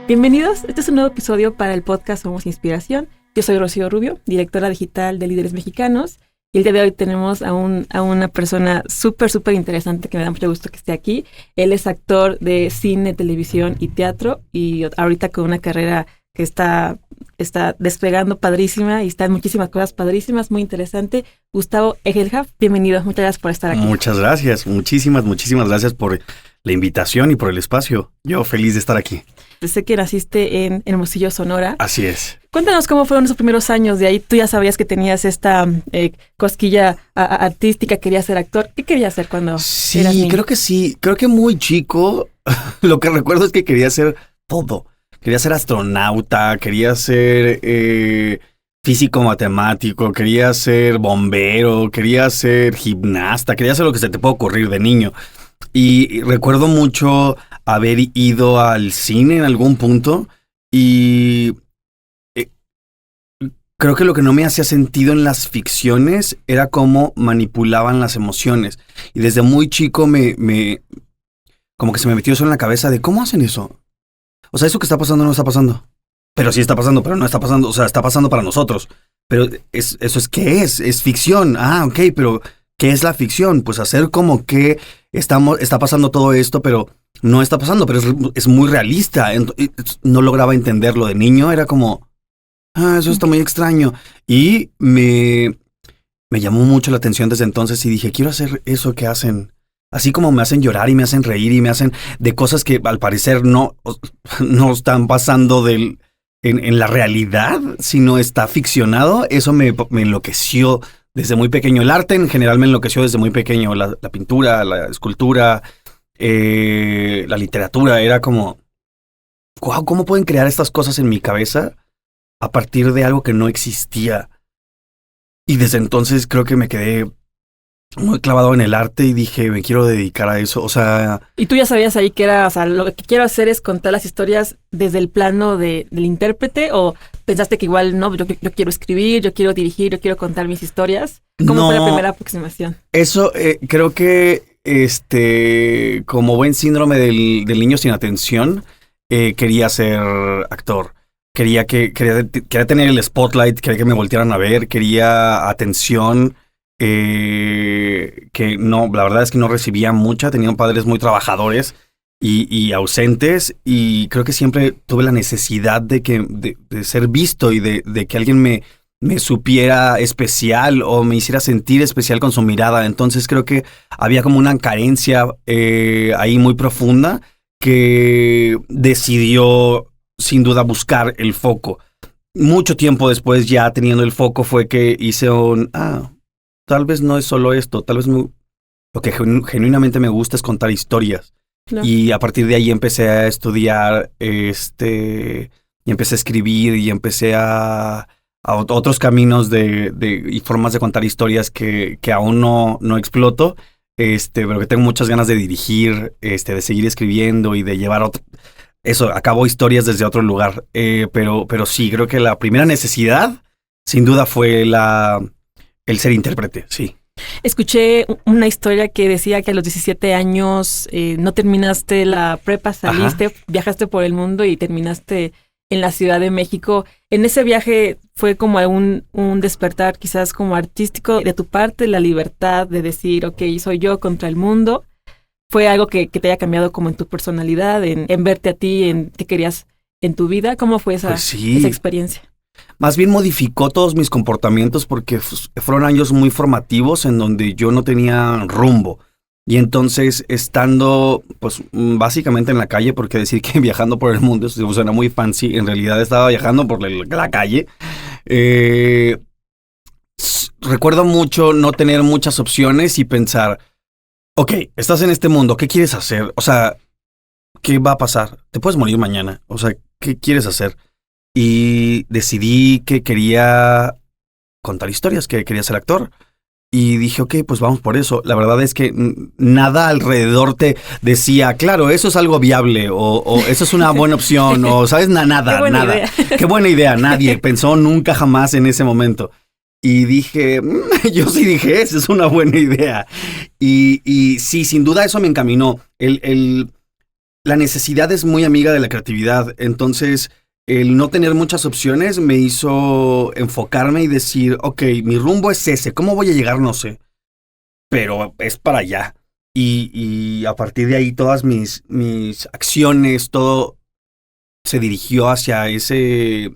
Bienvenidos, este es un nuevo episodio para el podcast Somos Inspiración. Yo soy Rocío Rubio, directora digital de Líderes Mexicanos, y el día de hoy tenemos a una persona súper interesante que me da mucho gusto que esté aquí. Él es actor de cine, televisión y teatro, y ahorita con una carrera que está despegando padrísima y está en muchísimas cosas padrísimas, muy interesante. Gustavo Egelhaf, bienvenido, muchas gracias por estar aquí. Muchas gracias, muchísimas gracias por la invitación y por el espacio. Yo feliz de estar aquí. Sé que naciste en Hermosillo, Sonora. Así es. Cuéntanos cómo fueron esos primeros años. De ahí tú ya sabías que tenías esta cosquilla artística, querías ser actor. ¿Qué querías hacer cuando eras niño? Creo que sí. Creo que muy chico lo que recuerdo es que quería hacer todo. Quería ser astronauta, quería ser físico matemático, quería ser bombero, quería ser gimnasta, quería hacer lo que se te pueda ocurrir de niño. Y recuerdo mucho haber ido al cine en algún punto y creo que lo que no me hacía sentido en las ficciones era cómo manipulaban las emociones. Y desde muy chico como que se me metió eso en la cabeza de ¿cómo hacen eso? O sea, eso que está pasando no está pasando. Pero sí está pasando, pero no está pasando. O sea, está pasando para nosotros. Pero eso es ¿qué es? Es ficción. Ah, ok, pero ¿qué es la ficción? Pues hacer como que está pasando todo esto, pero no está pasando, pero es muy realista. No lograba entenderlo de niño, era como, eso está muy extraño. Y me llamó mucho la atención desde entonces y dije, quiero hacer eso que hacen. Así como me hacen llorar y me hacen reír y me hacen de cosas que al parecer no están pasando en la realidad, sino está ficcionado. Eso me enloqueció desde muy pequeño. El arte en general me enloqueció desde muy pequeño. La pintura, la escultura, la literatura. Era como, wow, ¿cómo pueden crear estas cosas en mi cabeza a partir de algo que no existía? Y desde entonces creo que me quedé muy clavado en el arte y dije, me quiero dedicar a eso. O sea... ¿Y tú ya sabías ahí que era, o sea, lo que quiero hacer es contar las historias desde el plano del intérprete? ¿O pensaste que igual, no, yo quiero escribir, yo quiero dirigir, yo quiero contar mis historias? ¿Cómo fue la primera aproximación? Eso, creo que como buen síndrome del niño sin atención, quería ser actor. Quería tener el spotlight, quería que me voltearan a ver, quería atención. Que no, la verdad es que no recibía mucha, tenía padres muy trabajadores y ausentes, y creo que siempre tuve la necesidad de ser visto y de que alguien me supiera especial o me hiciera sentir especial con su mirada. Entonces creo que había como una carencia ahí muy profunda que decidió sin duda buscar el foco. Mucho tiempo después, ya teniendo el foco, fue que hice tal vez no es solo esto, tal vez lo que genuinamente me gusta es contar historias. Claro. Y a partir de ahí empecé a estudiar, y empecé a escribir y empecé a otros caminos y formas de contar historias que aún no exploto, pero que tengo muchas ganas de dirigir, de seguir escribiendo y de llevar a cabo historias desde otro lugar. Pero sí, creo que la primera necesidad, sin duda, fue el ser intérprete, sí. Escuché una historia que decía que a los 17 años no terminaste la prepa, saliste, ajá, viajaste por el mundo y terminaste en la Ciudad de México. En ese viaje fue como un despertar quizás como artístico de tu parte, la libertad de decir, ok, soy yo contra el mundo. ¿Fue algo que te haya cambiado como en tu personalidad, en verte a ti, en qué querías en tu vida? ¿Cómo fue esa experiencia? Más bien modificó todos mis comportamientos porque fueron años muy formativos en donde yo no tenía rumbo. Y entonces, estando pues básicamente en la calle, porque decir que viajando por el mundo suena muy fancy, en realidad estaba viajando por la calle. Recuerdo mucho no tener muchas opciones y pensar, ok, estás en este mundo, ¿qué quieres hacer? O sea, ¿qué va a pasar? Te puedes morir mañana. O sea, ¿qué quieres hacer? Y decidí que quería contar historias, que quería ser actor. Y dije, ok, pues vamos por eso. La verdad es que nada alrededor te decía, claro, eso es algo viable, o eso es una buena opción, o sabes, nada. Qué buena idea. Nadie pensó nunca jamás en ese momento. Y dije, yo sí dije, esa es una buena idea. Y sí, sin duda eso me encaminó. la necesidad es muy amiga de la creatividad. Entonces, el no tener muchas opciones me hizo enfocarme y decir, ok, mi rumbo es ese. ¿Cómo voy a llegar? No sé. Pero es para allá. Y a partir de ahí todas mis acciones, todo se dirigió hacia ese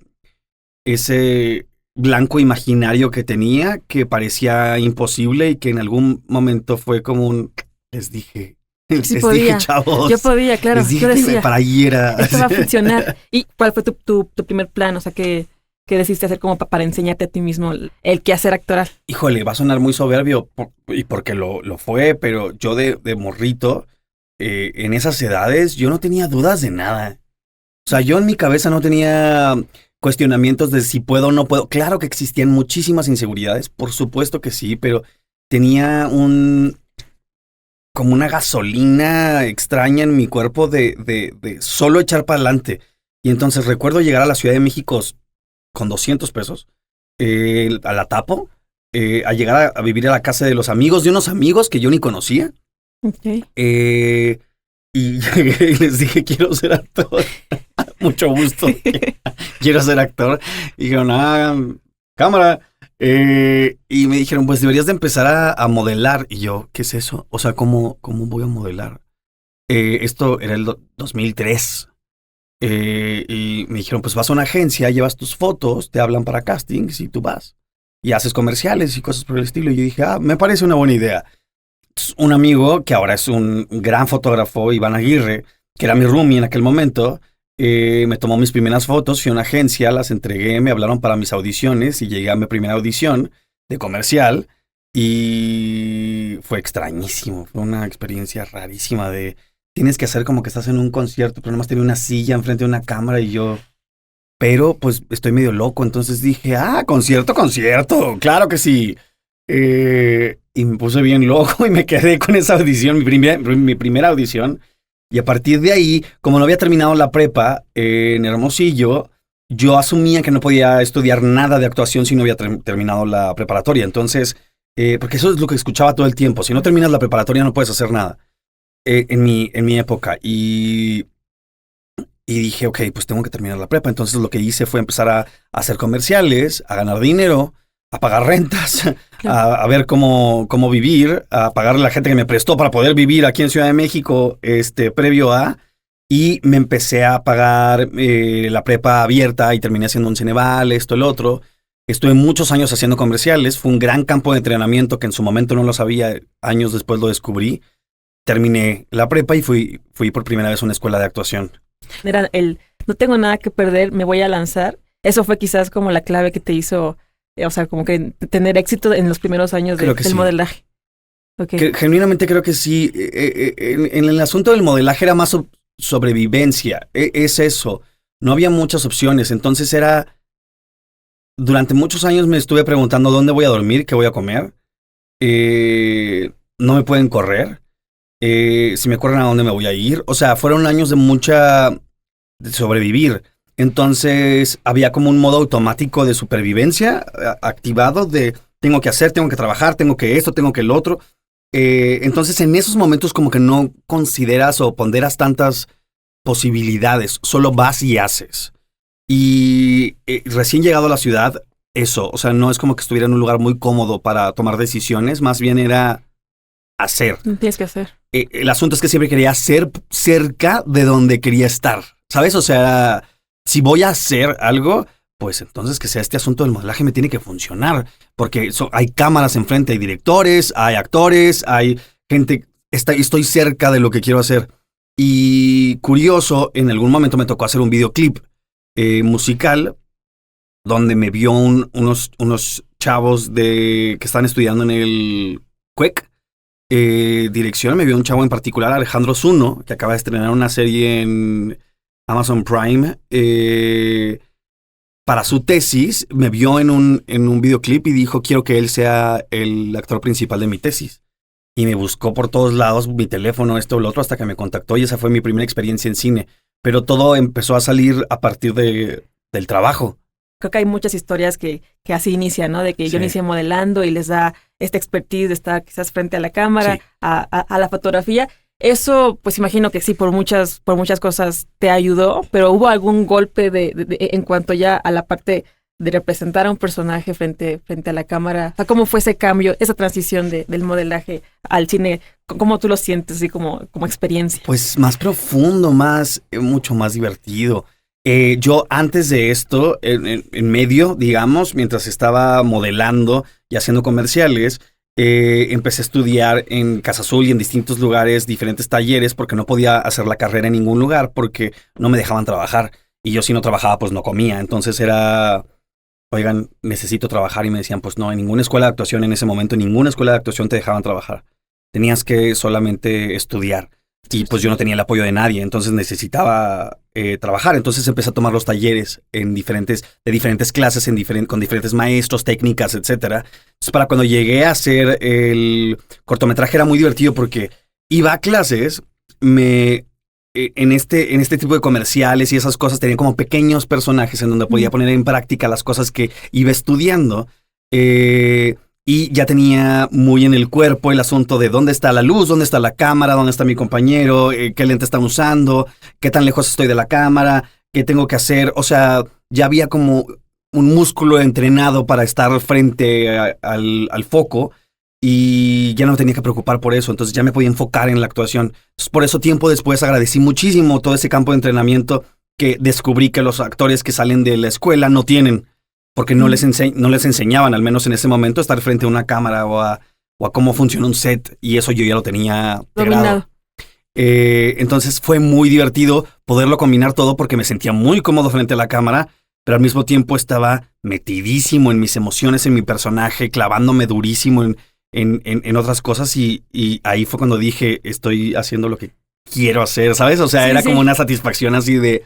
blanco imaginario que tenía, que parecía imposible y que en algún momento fue como les dije, Sí podía. chavos. Yo podía, claro. Les dije Yo decía, para ahí era. esto va a funcionar. ¿Y cuál fue tu primer plan? O sea, ¿qué decidiste hacer como para enseñarte a ti mismo el quehacer actoral? Híjole, va a sonar muy soberbio y porque lo fue, pero yo de morrito, en esas edades, yo no tenía dudas de nada. O sea, yo en mi cabeza no tenía cuestionamientos de si puedo o no puedo. Claro que existían muchísimas inseguridades, por supuesto que sí, pero tenía como una gasolina extraña en mi cuerpo de solo echar para adelante. Y entonces recuerdo llegar a la Ciudad de México con 200 pesos, a la Tapo, a llegar a vivir a la casa de los amigos, de unos amigos que yo ni conocía. Okay. Y llegué y les dije, quiero ser actor. Mucho gusto. Quiero ser actor. Y dijeron, cámara. Y me dijeron, pues deberías de empezar a modelar. Y yo, ¿qué es eso? O sea, ¿cómo voy a modelar? Esto era el 2003. Y me dijeron, pues vas a una agencia, llevas tus fotos, te hablan para castings y tú vas. Y haces comerciales y cosas por el estilo. Y yo dije, me parece una buena idea. Un amigo, que ahora es un gran fotógrafo, Iván Aguirre, que era mi roomie en aquel momento, me tomó mis primeras fotos, fui a una agencia, las entregué, me hablaron para mis audiciones y llegué a mi primera audición de comercial y fue extrañísimo, fue una experiencia rarísima de tienes que hacer como que estás en un concierto, pero nomás tenía una silla enfrente de una cámara y yo, pero pues estoy medio loco, entonces dije, concierto, claro que sí. Y me puse bien loco y me quedé con esa audición, mi primera audición. Y a partir de ahí, como no había terminado la prepa en Hermosillo, yo asumía que no podía estudiar nada de actuación si no había terminado la preparatoria. Entonces, porque eso es lo que escuchaba todo el tiempo. Si no terminas la preparatoria no puedes hacer nada. En mi época. Y dije, ok, pues tengo que terminar la prepa. Entonces lo que hice fue empezar a hacer comerciales, a ganar dinero, a pagar rentas, a ver cómo vivir, a pagarle a la gente que me prestó para poder vivir aquí en Ciudad de México, previo a, y me empecé a pagar la prepa abierta y terminé haciendo un Ceneval, esto, el otro. Estuve muchos años haciendo comerciales, fue un gran campo de entrenamiento que en su momento no lo sabía, años después lo descubrí. Terminé la prepa y fui por primera vez a una escuela de actuación. Era no tengo nada que perder, me voy a lanzar. Eso fue quizás como la clave que te hizo... O sea, como que tener éxito en los primeros años del sí. modelaje. Okay. Genuinamente creo que sí. En el asunto del modelaje era más sobrevivencia. Es eso. No había muchas opciones. Entonces era... Durante muchos años me estuve preguntando dónde voy a dormir, qué voy a comer. No me pueden correr. Si me corren, ¿a dónde me voy a ir? O sea, fueron años de sobrevivir. Entonces había como un modo automático de supervivencia activado de tengo que hacer, tengo que trabajar, tengo que esto, tengo que el otro. Entonces en esos momentos como que no consideras o ponderas tantas posibilidades, solo vas y haces. Y recién llegado a la ciudad, eso, o sea, no es como que estuviera en un lugar muy cómodo para tomar decisiones, más bien era hacer. Tienes que hacer. El asunto es que siempre quería ser cerca de donde quería estar, ¿sabes? O sea... Si voy a hacer algo, pues entonces que sea este asunto del modelaje me tiene que funcionar. Porque hay cámaras enfrente, hay directores, hay actores, hay gente, estoy cerca de lo que quiero hacer. Y curioso, en algún momento me tocó hacer un videoclip musical donde me vio unos chavos que están estudiando en el CUEC. Dirección, me vio un chavo en particular, Alejandro Zuno, que acaba de estrenar una serie en Amazon Prime, para su tesis, me vio en un videoclip y dijo, quiero que él sea el actor principal de mi tesis. Y me buscó por todos lados, mi teléfono, esto o lo otro, hasta que me contactó y esa fue mi primera experiencia en cine. Pero todo empezó a salir a partir del trabajo. Creo que hay muchas historias que así inician, ¿no? De que yo inicié modelando y les da esta expertise de estar quizás frente a la cámara, a la fotografía. Eso, pues imagino que sí, por muchas cosas te ayudó, pero ¿hubo algún golpe en cuanto ya a la parte de representar a un personaje frente a la cámara? O sea, ¿cómo fue ese cambio, esa transición del modelaje al cine? ¿Cómo tú lo sientes así como experiencia? Pues más profundo, mucho más divertido. Yo antes de esto, en medio, digamos, mientras estaba modelando y haciendo comerciales, empecé a estudiar en Casa Azul y en distintos lugares, diferentes talleres, porque no podía hacer la carrera en ningún lugar porque no me dejaban trabajar. Y yo si no trabajaba, pues no comía. Entonces era, oigan, necesito trabajar. Y me decían, pues no, en ninguna escuela de actuación en ese momento, en ninguna escuela de actuación te dejaban trabajar. Tenías que solamente estudiar. Y pues yo no tenía el apoyo de nadie, entonces necesitaba trabajar. Entonces empecé a tomar los talleres de diferentes clases, con diferentes maestros, técnicas, etcétera. Entonces para cuando llegué a hacer el cortometraje era muy divertido porque iba a clases, en este tipo de comerciales y esas cosas tenía como pequeños personajes en donde podía poner en práctica las cosas que iba estudiando. Y ya tenía muy en el cuerpo el asunto de dónde está la luz, dónde está la cámara, dónde está mi compañero, qué lente están usando, qué tan lejos estoy de la cámara, qué tengo que hacer. O sea, ya había como un músculo entrenado para estar frente al foco y ya no me tenía que preocupar por eso. Entonces ya me podía enfocar en la actuación. Entonces, por eso tiempo después agradecí muchísimo todo ese campo de entrenamiento que descubrí que los actores que salen de la escuela no tienen. Porque no les enseñaban, al menos en ese momento, a estar frente a una cámara o a cómo funciona un set. Y eso yo ya lo tenía dominado. Entonces fue muy divertido poderlo combinar todo porque me sentía muy cómodo frente a la cámara, pero al mismo tiempo estaba metidísimo en mis emociones, en mi personaje, clavándome durísimo en otras cosas. Y ahí fue cuando dije, estoy haciendo lo que quiero hacer, ¿sabes? O sea, era como una satisfacción así de...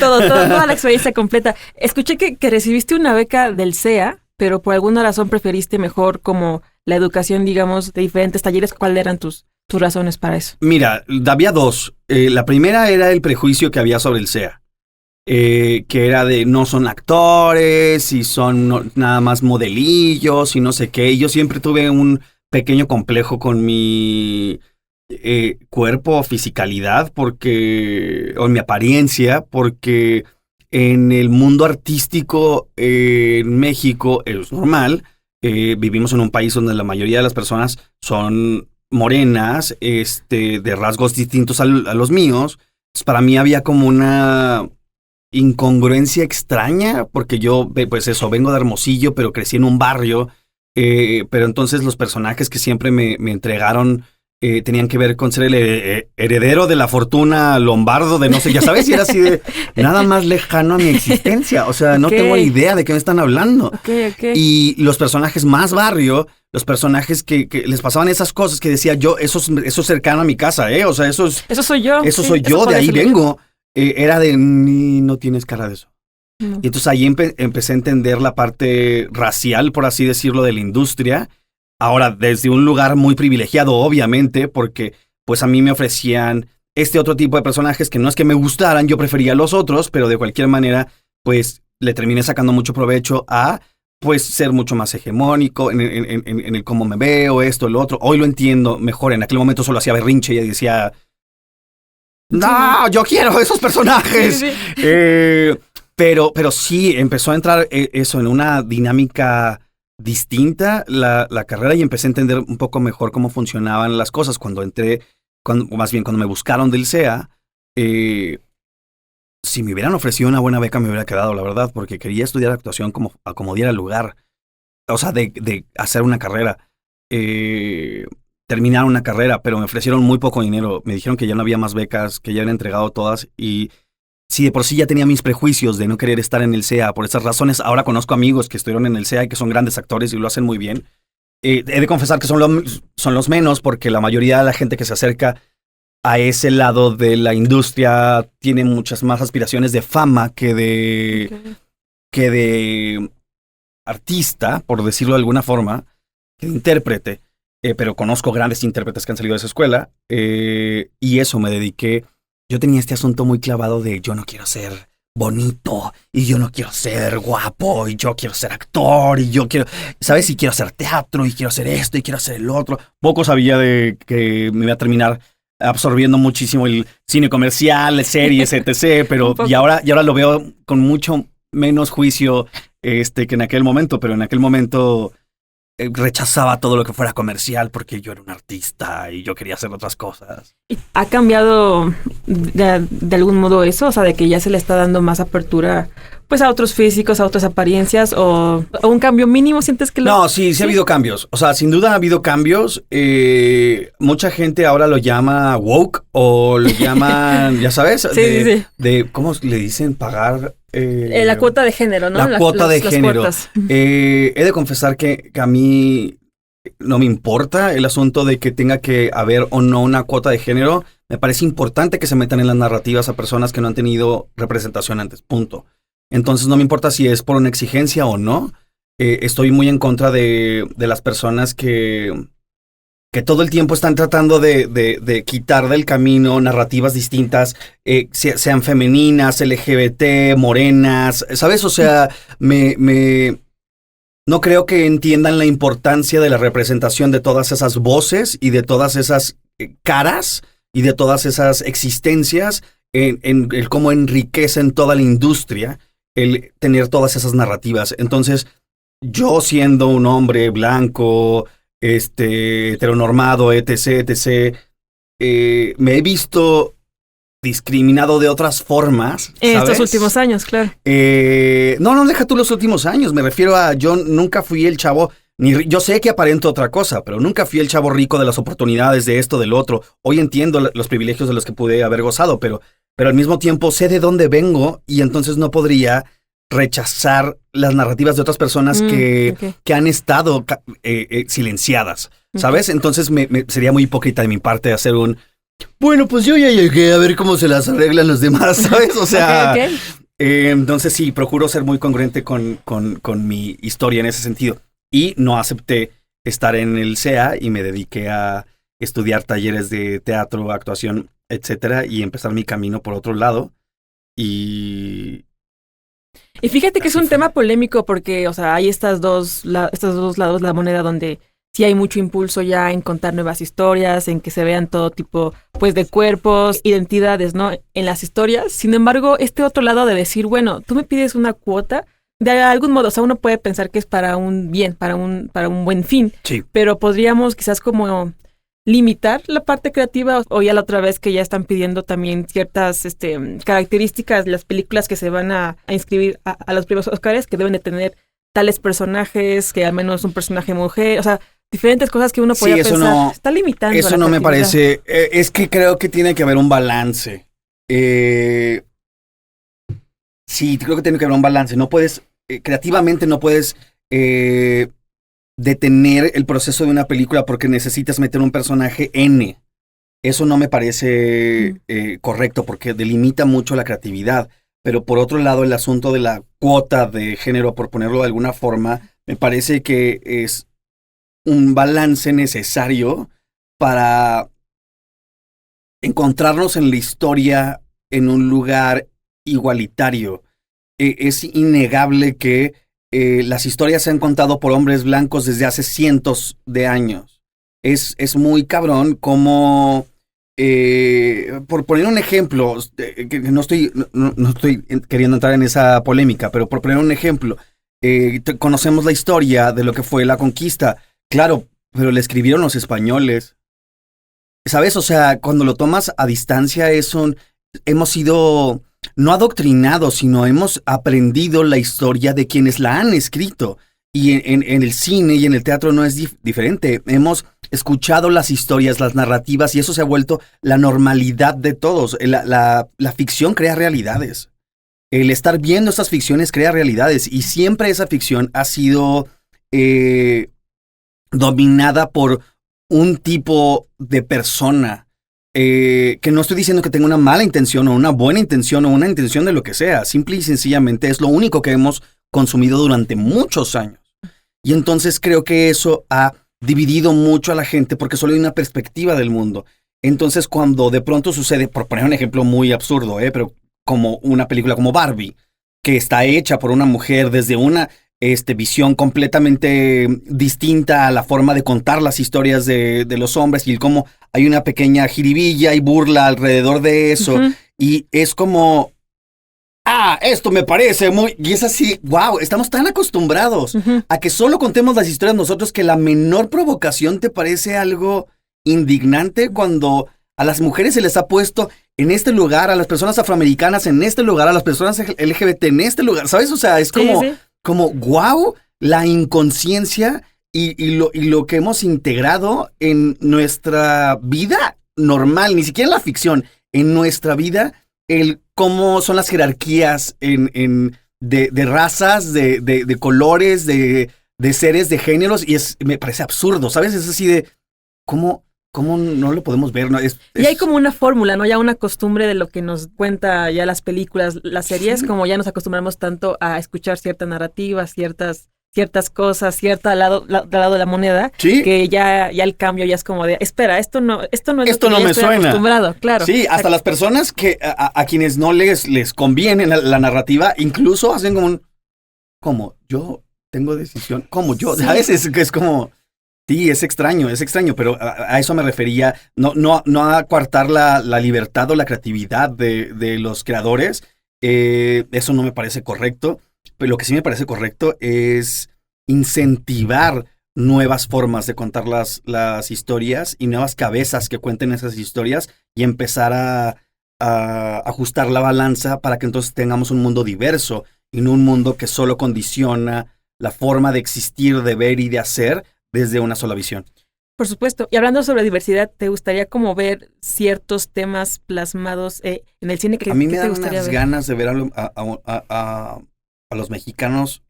Toda la experiencia completa. Escuché que recibiste una beca del CEA, pero por alguna razón preferiste mejor como la educación, digamos, de diferentes talleres. ¿Cuáles eran tus razones para eso? Mira, había dos. La primera era el prejuicio que había sobre el CEA. Que era de no son actores y son nada más modelillos y no sé qué. Y yo siempre tuve un pequeño complejo con mi... cuerpo, fisicalidad, o mi apariencia, porque en el mundo artístico en México es normal. Vivimos en un país donde la mayoría de las personas son morenas, de rasgos distintos a los míos. Entonces, para mí había como una incongruencia extraña, porque yo, pues eso, vengo de Hermosillo, pero crecí en un barrio, pero entonces los personajes que siempre me entregaron tenían que ver con ser el heredero de la fortuna lombardo de no sé, ya sabes, y era así de nada más lejano a mi existencia. O sea, no tengo idea de qué me están hablando. Y los personajes más barrio, los personajes que les pasaban esas cosas que decía yo, eso es cercano a mi casa, O sea, eso soy yo. Eso soy yo, de ahí vengo. Era de, no tienes cara de eso. No. Y entonces ahí empecé a entender la parte racial, por así decirlo, de la industria. Ahora, desde un lugar muy privilegiado, obviamente, porque pues a mí me ofrecían otro tipo de personajes que no es que me gustaran, yo prefería los otros, pero de cualquier manera, pues le terminé sacando mucho provecho a pues ser mucho más hegemónico en el cómo me veo, esto, lo otro. Hoy lo entiendo mejor, en aquel momento solo hacía berrinche y decía, no, yo quiero esos personajes. Sí. Pero sí, empezó a entrar eso en una dinámica distinta la carrera y empecé a entender un poco mejor cómo funcionaban las cosas cuando me buscaron del CEA. Si me hubieran ofrecido una buena beca me hubiera quedado, la verdad, porque quería estudiar actuación como diera lugar. O sea, de hacer una carrera. Terminar una carrera, pero me ofrecieron muy poco dinero. Me dijeron que ya no había más becas, que ya habían entregado todas y... Si de por sí ya tenía mis prejuicios de no querer estar en el CEA por esas razones, ahora conozco amigos que estuvieron en el CEA y que son grandes actores y lo hacen muy bien. He de confesar que son los menos porque la mayoría de la gente que se acerca a ese lado de la industria tiene muchas más aspiraciones de fama que de artista, por decirlo de alguna forma, que de intérprete. Pero conozco grandes intérpretes que han salido de esa escuela y eso me dediqué. Yo tenía este asunto muy clavado de yo no quiero ser bonito y yo no quiero ser guapo y yo quiero ser actor y yo quiero, ¿sabes? Y quiero hacer teatro y quiero hacer esto y quiero hacer el otro. Poco sabía de que me iba a terminar absorbiendo muchísimo el cine comercial, series, etc. Pero y ahora lo veo con mucho menos juicio que en aquel momento, pero en aquel momento rechazaba todo lo que fuera comercial porque yo era un artista y yo quería hacer otras cosas. ¿Ha cambiado de algún modo eso? O sea, de que ya se le está dando más apertura pues a otros físicos, a otras apariencias, o un cambio mínimo, ¿sientes que lo...? No, sí ha habido cambios. O sea, sin duda ha habido cambios. Mucha gente ahora lo llama woke o lo llaman, ya sabes, sí. ¿cómo le dicen? Pagar... la cuota de género, ¿no? La cuota de género. He de confesar que a mí no me importa el asunto de que tenga que haber o no una cuota de género. Me parece importante que se metan en las narrativas a personas que no han tenido representación antes, punto. Entonces no me importa si es por una exigencia o no. Estoy muy en contra de las personas que todo el tiempo están tratando de quitar del camino narrativas distintas, sean femeninas, LGBT, morenas, ¿sabes? O sea, no creo que entiendan la importancia de la representación de todas esas voces y de todas esas caras y de todas esas existencias en el cómo enriquecen toda la industria el tener todas esas narrativas. Entonces, yo siendo un hombre blanco, heteronormado, etc., me he visto discriminado de otras formas, ¿sabes? Estos últimos años, claro. No, deja tú los últimos años. Me refiero a, yo nunca fui el chavo, yo sé que aparento otra cosa, pero nunca fui el chavo rico de las oportunidades de esto, del otro. Hoy entiendo los privilegios de los que pude haber gozado, pero al mismo tiempo sé de dónde vengo y entonces no podría rechazar las narrativas de otras personas que han estado silenciadas, ¿sabes? Okay. Entonces sería muy hipócrita de mi parte hacer bueno, pues yo ya llegué a ver cómo se las arreglan los demás, ¿sabes? O sea, okay. Entonces sí, procuro ser muy congruente con mi historia en ese sentido. Y no acepté estar en el CEA y me dediqué a estudiar talleres de teatro, actuación, etcétera, y empezar mi camino por otro lado. Y fíjate que es un tema polémico porque, o sea, hay estos dos lados de la moneda donde sí hay mucho impulso ya en contar nuevas historias, en que se vean todo tipo, pues, de cuerpos, identidades, ¿no? En las historias. Sin embargo, este otro lado de decir, bueno, tú me pides una cuota, de algún modo, o sea, uno puede pensar que es para un bien, para un buen fin. Sí. Pero podríamos quizás como limitar la parte creativa, o ya la otra vez que ya están pidiendo también ciertas características de las películas que se van a inscribir a los premios Óscares, que deben de tener tales personajes, que al menos un personaje mujer, o sea, diferentes cosas que uno podría pensar. No, está limitando. Eso no me parece. Es que creo que tiene que haber un balance. Sí, creo que tiene que haber un balance. No puedes, creativamente no puedes detener el proceso de una película porque necesitas meter un personaje N. Eso no me parece correcto porque delimita mucho la creatividad. Pero por otro lado, el asunto de la cuota de género, por ponerlo de alguna forma, me parece que es un balance necesario para encontrarnos en la historia en un lugar igualitario. Es innegable que las historias se han contado por hombres blancos desde hace cientos de años. Es muy cabrón como, por poner un ejemplo, que no estoy queriendo entrar en esa polémica, pero por poner un ejemplo, conocemos la historia de lo que fue la conquista. Claro, pero la escribieron los españoles. ¿Sabes? O sea, cuando lo tomas a distancia hemos sido no adoctrinados, sino hemos aprendido la historia de quienes la han escrito. Y en el cine y en el teatro no es diferente. Hemos escuchado las historias, las narrativas, y eso se ha vuelto la normalidad de todos. La ficción crea realidades. El estar viendo esas ficciones crea realidades. Y siempre esa ficción ha sido dominada por un tipo de persona. Que no estoy diciendo que tenga una mala intención o una buena intención o una intención de lo que sea. Simple y sencillamente es lo único que hemos consumido durante muchos años. Y entonces creo que eso ha dividido mucho a la gente porque solo hay una perspectiva del mundo. Entonces cuando de pronto sucede, por poner un ejemplo muy absurdo, pero como una película como Barbie, que está hecha por una mujer desde una visión completamente distinta a la forma de contar las historias de los hombres y cómo hay una pequeña jiribilla y burla alrededor de eso. Uh-huh. Y es como, esto me parece muy... Y es así, wow, estamos tan acostumbrados uh-huh. a que solo contemos las historias nosotros que la menor provocación te parece algo indignante cuando a las mujeres se les ha puesto en este lugar, a las personas afroamericanas en este lugar, a las personas LGBT en este lugar, ¿sabes? O sea, es como... Sí. Como, wow, la inconsciencia y lo que hemos integrado en nuestra vida normal, ni siquiera en la ficción, en nuestra vida, el cómo son las jerarquías de razas, de colores, de seres, de géneros, y me parece absurdo, ¿sabes? Es así de, ¿cómo no lo podemos ver? ¿No? Y hay como una fórmula, ¿no? Ya una costumbre de lo que nos cuenta ya las películas, las series, sí. Como ya nos acostumbramos tanto a escuchar cierta narrativa, ciertas cosas, cierta lado de la moneda, ¿sí? Que ya el cambio ya es como de, espera, esto no es esto lo que no me estoy suena. Acostumbrado, claro. Sí, hasta las personas que a quienes no les conviene la narrativa, incluso hacen como yo tengo decisión, como yo, sí. ¿Sabes? Es como... Sí, es extraño, pero a eso me refería, no a coartar la libertad o la creatividad de los creadores, eso no me parece correcto, pero lo que sí me parece correcto es incentivar nuevas formas de contar las historias y nuevas cabezas que cuenten esas historias y empezar a ajustar la balanza para que entonces tengamos un mundo diverso y no un mundo que solo condiciona la forma de existir, de ver y de hacer desde una sola visión. Por supuesto. Y hablando sobre diversidad, ¿te gustaría como ver ciertos temas plasmados en el cine? A mí me dan unas ganas de ver a los mexicanos,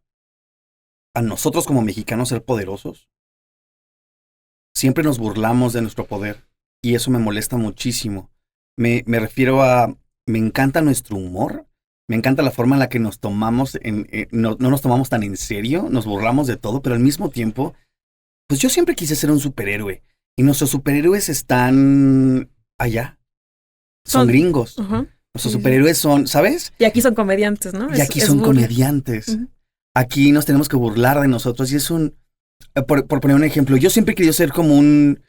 a nosotros como mexicanos ser poderosos. Siempre nos burlamos de nuestro poder y eso me molesta muchísimo. Me refiero a, me encanta nuestro humor, me encanta la forma en la que nos tomamos, no nos tomamos tan en serio, nos burlamos de todo, pero al mismo tiempo... Pues yo siempre quise ser un superhéroe. Y nuestros superhéroes están allá. Son gringos. Uh-huh. Nuestros superhéroes son, ¿sabes? Y aquí son comediantes, ¿no? Y aquí son comediantes. Uh-huh. Aquí nos tenemos que burlar de nosotros. Y es por poner un ejemplo, yo siempre he querido ser como un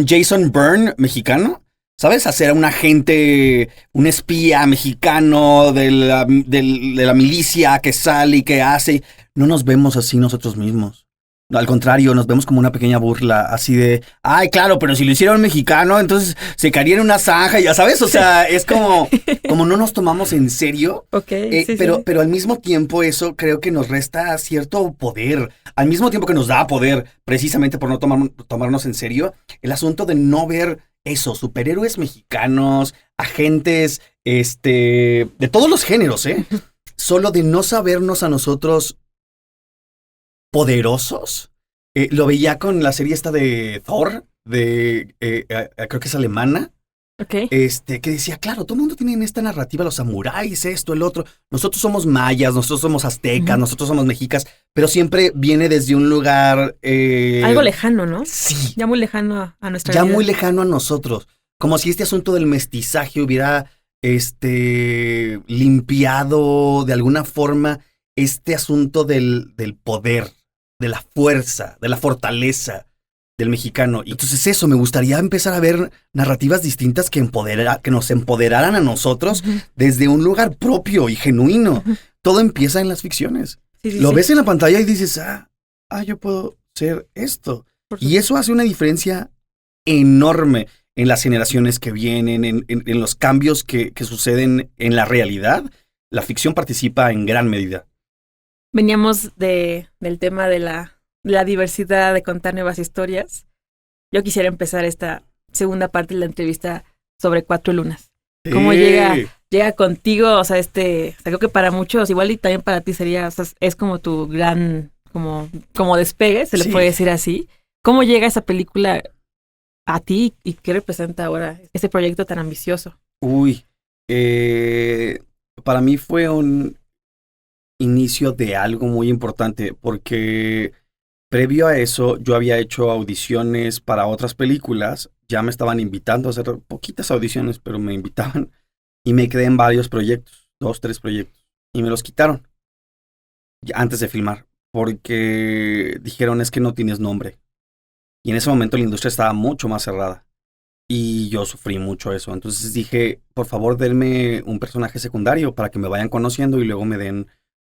Jason Bourne mexicano. ¿Sabes? Hacer a un agente, un espía mexicano de la milicia que sale y que hace. No nos vemos así nosotros mismos. Al contrario, nos vemos como una pequeña burla, así de, ay, claro, pero si lo hiciera un mexicano, entonces se caería en una zanja, ya sabes, o sea, es como no nos tomamos en serio, okay, pero al mismo tiempo eso creo que nos resta cierto poder, al mismo tiempo que nos da poder, precisamente por no tomarnos en serio, el asunto de no ver eso, superhéroes mexicanos, agentes, de todos los géneros, solo de no sabernos a nosotros poderosos. Lo veía con la serie esta de Thor, creo que es alemana. Okay. Que decía, claro, todo el mundo tiene en esta narrativa los samuráis, esto, el otro. Nosotros somos mayas, nosotros somos aztecas, uh-huh. Nosotros somos mexicas, pero siempre viene desde un lugar... algo lejano, ¿no? Sí. Ya muy lejano a nuestra vida. Ya muy lejano a nosotros. Como si este asunto del mestizaje hubiera limpiado de alguna forma este asunto del poder, de la fuerza, de la fortaleza del mexicano. Y entonces eso, me gustaría empezar a ver narrativas distintas que nos empoderaran a nosotros uh-huh. desde un lugar propio y genuino. Uh-huh. Todo empieza en las ficciones. Sí, Lo ves en la pantalla y dices, yo puedo ser esto. Y eso hace una diferencia enorme en las generaciones que vienen, en los cambios que suceden en la realidad. La ficción participa en gran medida. Veníamos del tema de la diversidad, de contar nuevas historias. Yo quisiera empezar esta segunda parte de la entrevista sobre Cuatro Lunas. ¿Cómo llega contigo? O sea, creo que para muchos, igual y también para ti sería, o sea, es como tu gran, como despegue, se le puede decir así. ¿Cómo llega esa película a ti y qué representa ahora ese proyecto tan ambicioso? Para mí fue un inicio de algo muy importante, porque previo a eso yo había hecho audiciones para otras películas, ya me estaban invitando a hacer poquitas audiciones, pero me invitaban y me quedé en varios proyectos. 2, 3 proyectos. Y me los quitaron antes de filmar. Porque dijeron, es que no tienes nombre. Y en ese momento la industria estaba mucho más cerrada. Y yo sufrí mucho eso. Entonces dije, por favor, denme un personaje secundario para que me vayan conociendo y luego me den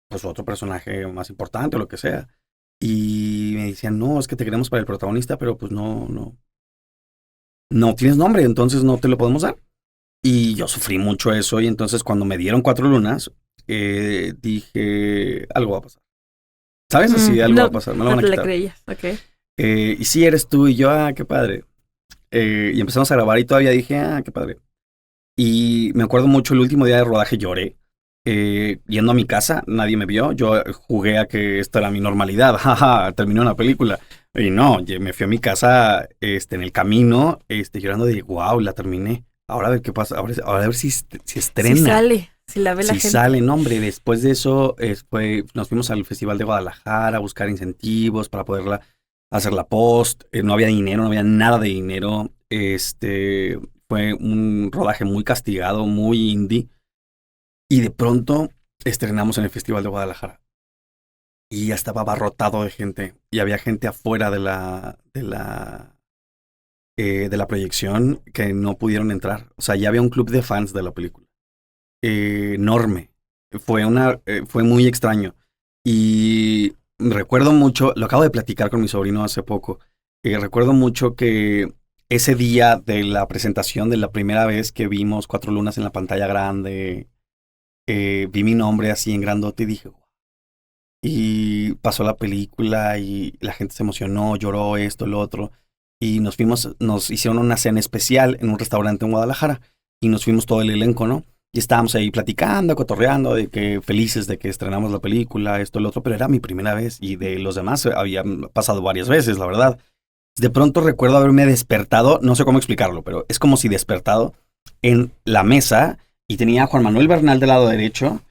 pues otro personaje más importante o lo que sea. Y me decían, no, es que te queremos para el protagonista, pero pues no tienes nombre, entonces no te lo podemos dar. Y yo sufrí mucho eso y entonces cuando me dieron 4 lunas, dije, algo va a pasar. ¿Sabes? Así, algo va a pasar, me lo van a quitar. No te la creías, ok. Y sí, eres tú y yo, qué padre. Y empezamos a grabar y todavía dije, qué padre. Y me acuerdo mucho el último día de rodaje lloré. Yendo a mi casa, nadie me vio. Yo jugué a que esta era mi normalidad. Jaja, terminé una película. Y no, me fui a mi casa en el camino, llorando de wow, la terminé. Ahora a ver qué pasa, ahora a ver si estrena. Si sale, si la ve la gente. Si sale, no, hombre. Después de eso, nos fuimos al Festival de Guadalajara a buscar incentivos para poderla hacer la post. No había dinero, no había nada de dinero. Fue un rodaje muy castigado, muy indie. Y de pronto estrenamos en el Festival de Guadalajara. Y ya estaba abarrotado de gente. Y había gente afuera de la proyección que no pudieron entrar. O sea, ya había un club de fans de la película. Enorme. Fue muy extraño. Y recuerdo mucho, lo acabo de platicar con mi sobrino hace poco. Recuerdo mucho que ese día de la presentación de la primera vez que vimos 4 lunas en la pantalla grande, vi mi nombre así en grandote y dije, wow. Y pasó la película y la gente se emocionó, lloró esto, lo otro. Y nos hicieron una cena especial en un restaurante en Guadalajara. Y nos fuimos todo el elenco, ¿no? Y estábamos ahí platicando, cotorreando, de que felices de que estrenamos la película, esto, lo otro. Pero era mi primera vez y de los demás habían pasado varias veces, la verdad. De pronto recuerdo haberme despertado, no sé cómo explicarlo, pero es como si despertado en la mesa y tenía a Juan Manuel Bernal del lado derecho,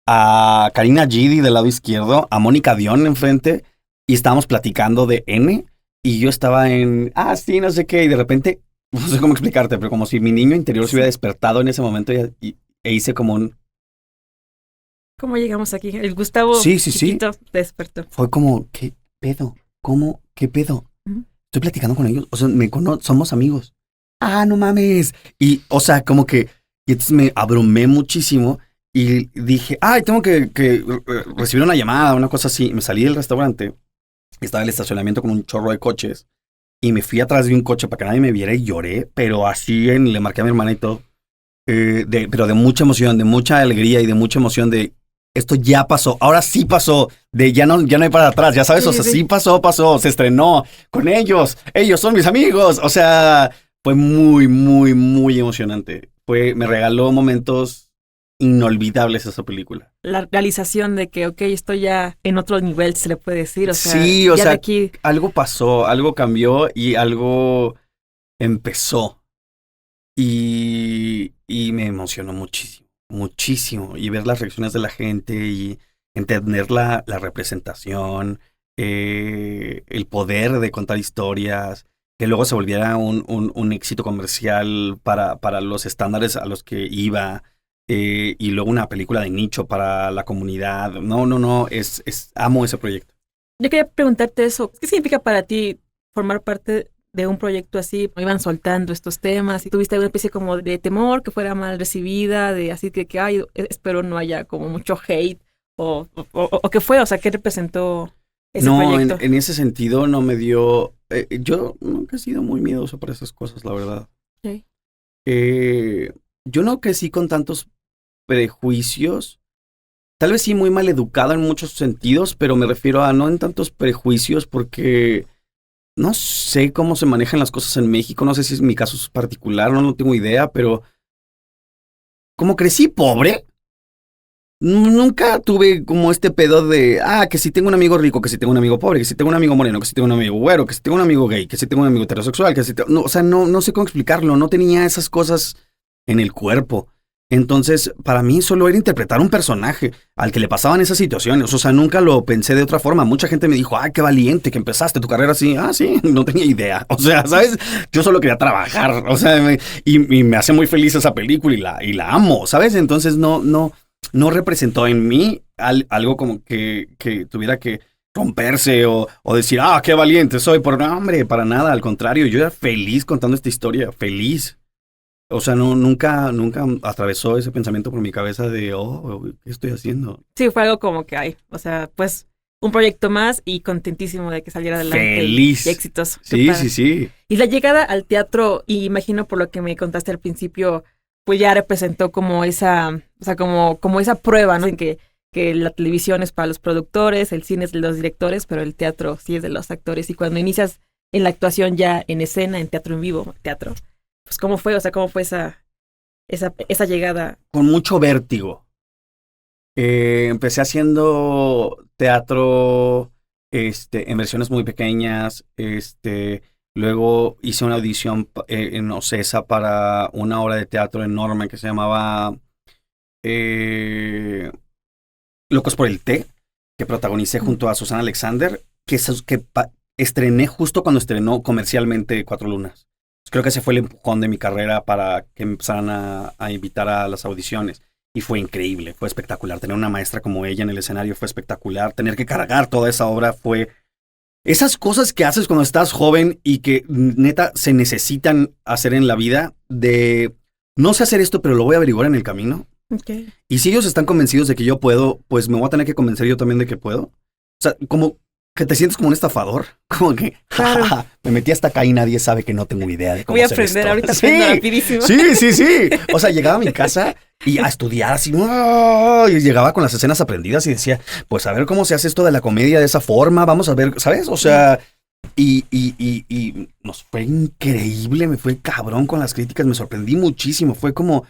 a Karina Gidi del lado izquierdo, a Mónica Dion enfrente y estábamos platicando de N y yo estaba sí, no sé qué, y de repente, no sé cómo explicarte, pero como si mi niño interior se hubiera despertado en ese momento e hice como un... ¿Cómo llegamos aquí? El Gustavo chiquito despertó. Fue como, ¿qué pedo? ¿Cómo? ¿Qué pedo? Estoy platicando con ellos, o sea, somos amigos. No mames. Y, o sea, como que, y entonces me abrumé muchísimo y dije, tengo que recibir una llamada, una cosa así. Me salí del restaurante, estaba en el estacionamiento con un chorro de coches y me fui atrás de un coche para que nadie me viera y lloré, pero así le marqué a mi hermana y todo. Pero de mucha emoción, de mucha alegría y de mucha emoción de esto ya pasó, ahora sí pasó, de ya no hay para atrás, ya sabes, o sea, sí pasó, se estrenó con ellos son mis amigos, o sea, fue muy, muy, muy emocionante. Me regaló momentos inolvidables esa película. La realización de que, esto ya en otro nivel se le puede decir, o sea, sí, o sea, aquí... algo pasó, algo cambió y algo empezó y me emocionó muchísimo. Muchísimo, y ver las reacciones de la gente y entender la representación, el poder de contar historias, que luego se volviera un éxito comercial para los estándares a los que iba, y luego una película de nicho para la comunidad. No, amo ese proyecto. Yo quería preguntarte eso, ¿qué significa para ti formar parte de un proyecto así? Iban soltando estos temas y tuviste alguna especie como de temor que fuera mal recibida, de así que espero no haya como mucho hate o qué fue, o sea, ¿qué representó ese proyecto? No, en ese sentido no me dio, yo nunca he sido muy miedoso para esas cosas, la verdad. Sí. Yo no crecí con tantos prejuicios, tal vez sí muy mal educado en muchos sentidos, pero me refiero a no en tantos prejuicios porque... No sé cómo se manejan las cosas en México, no sé si es mi caso particular, no tengo idea, pero como crecí pobre, nunca tuve como este pedo de, que si tengo un amigo rico, que si tengo un amigo pobre, que si tengo un amigo moreno, que si tengo un amigo güero, que si tengo un amigo gay, que si tengo un amigo heterosexual, que si no, o sea, no sé cómo explicarlo, no tenía esas cosas en el cuerpo. Entonces, para mí solo era interpretar un personaje al que le pasaban esas situaciones. O sea, nunca lo pensé de otra forma. Mucha gente me dijo, qué valiente que empezaste tu carrera así. Sí, no tenía idea. O sea, ¿sabes? Yo solo quería trabajar. O sea, y me hace muy feliz esa película y la amo, ¿sabes? Entonces, no no representó en mí algo como que tuviera que romperse o decir, qué valiente soy. No, hombre, para nada, al contrario, yo era feliz contando esta historia, feliz. O sea, nunca atravesó ese pensamiento por mi cabeza de, ¿qué estoy haciendo? Sí, fue algo como que, o sea, pues un proyecto más y contentísimo de que saliera adelante. Feliz. Y exitoso. Sí. Y la llegada al teatro, y imagino por lo que me contaste al principio, pues ya representó como esa, o sea, como esa prueba, ¿no? En que la televisión es para los productores, el cine es de los directores, pero el teatro sí es de los actores. Y cuando inicias en la actuación ya en escena, en teatro en vivo, pues ¿cómo fue? O sea, ¿cómo fue esa llegada? Con mucho vértigo. Empecé haciendo teatro en versiones muy pequeñas. Luego hice una audición en Ocesa para una obra de teatro enorme que se llamaba Locos por el Té, que protagonicé junto a Susana Alexander, que estrené justo cuando estrenó comercialmente Cuatro Lunas. Creo que ese fue el empujón de mi carrera para que me empezaran a invitar a las audiciones. Y fue increíble, fue espectacular. Tener una maestra como ella en el escenario fue espectacular. Tener que cargar toda esa obra fue... Esas cosas que haces cuando estás joven y que neta se necesitan hacer en la vida de... No sé hacer esto, pero lo voy a averiguar en el camino. Okay. Y si ellos están convencidos de que yo puedo, pues me voy a tener que convencer yo también de que puedo. O sea, como que te sientes como un estafador. Como que, claro. Me metí hasta acá y nadie sabe que no tengo idea de cómo hacer esto. Voy a aprender, ahorita aprendo rapidísimo. Sí. O sea, llegaba a mi casa y a estudiar así, y llegaba con las escenas aprendidas y decía, pues a ver cómo se hace esto de la comedia de esa forma, vamos a ver, ¿sabes? O sea, y nos fue increíble, me fue cabrón con las críticas, me sorprendí muchísimo, fue como...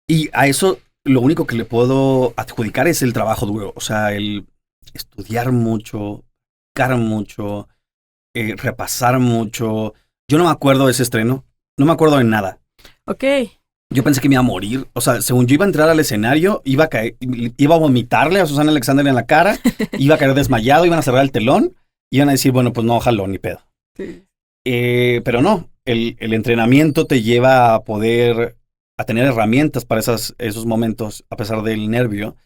Y a eso lo único que le puedo adjudicar es el trabajo duro, o sea, el estudiar mucho, mucho, repasar mucho. Yo no me acuerdo de ese estreno, no me acuerdo de nada. Ok. Yo pensé que me iba a morir, o sea, según yo iba a entrar al escenario, iba a caer, iba a vomitarle a Susana Alexander en la cara, iba a caer desmayado, iban a cerrar el telón, iban a decir, bueno, pues no, ojalá, ni pedo. Sí. Pero no, el entrenamiento te lleva a tener herramientas para esos momentos, a pesar del nervio.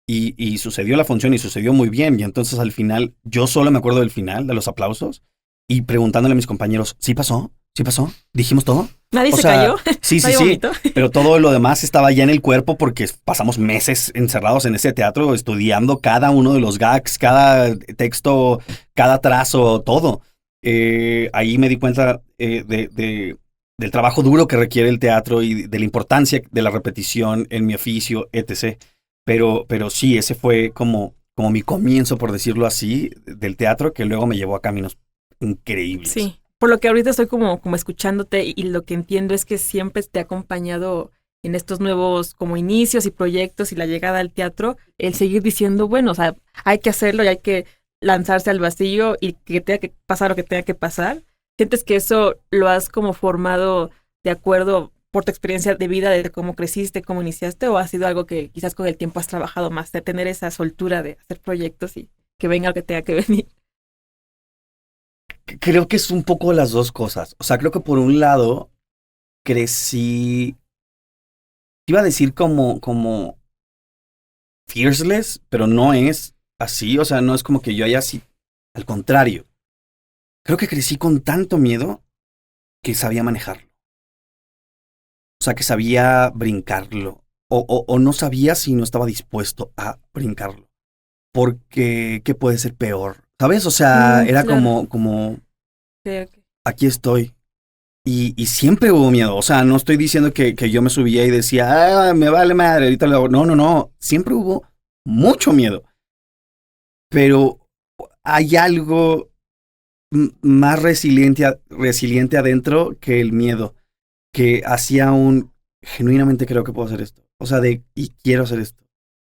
Y sucedió la función y sucedió muy bien. Y entonces al final, yo solo me acuerdo del final, de los aplausos, y preguntándole a mis compañeros, ¿sí pasó? ¿Sí pasó? ¿Dijimos todo? ¿Nadie se cayó? Sí, vomitó? Pero todo lo demás estaba ya en el cuerpo porque pasamos meses encerrados en ese teatro estudiando cada uno de los gags, cada texto, cada trazo, todo. Ahí me di cuenta del trabajo duro que requiere el teatro y de la importancia de la repetición en mi oficio, etc. Pero sí, ese fue como mi comienzo, por decirlo así, del teatro, que luego me llevó a caminos increíbles. Sí, por lo que ahorita estoy como escuchándote y lo que entiendo es que siempre te ha acompañado en estos nuevos como inicios y proyectos y la llegada al teatro, el seguir diciendo, bueno, o sea, hay que hacerlo y hay que lanzarse al vacío y que tenga que pasar lo que tenga que pasar. ¿Sientes que eso lo has como formado de acuerdo por tu experiencia de vida, de cómo creciste, cómo iniciaste, o ha sido algo que quizás con el tiempo has trabajado más, de tener esa soltura de hacer proyectos y que venga lo que tenga que venir? Creo que es un poco las dos cosas. O sea, creo que por un lado crecí, iba a decir como fearless, pero no es así. O sea, no es como que yo haya así. Al contrario, creo que crecí con tanto miedo que sabía manejarlo. O sea, que sabía brincarlo. O no sabía si no estaba dispuesto a brincarlo. Porque, ¿qué puede ser peor? ¿Sabes? O sea, era claro. como Okay. Aquí estoy. Y siempre hubo miedo. O sea, no estoy diciendo que yo me subía y decía, me vale madre, ahorita lo hago. No. Siempre hubo mucho miedo. Pero hay algo más resiliente adentro que el miedo. Que hacía genuinamente creo que puedo hacer esto. O sea, y quiero hacer esto.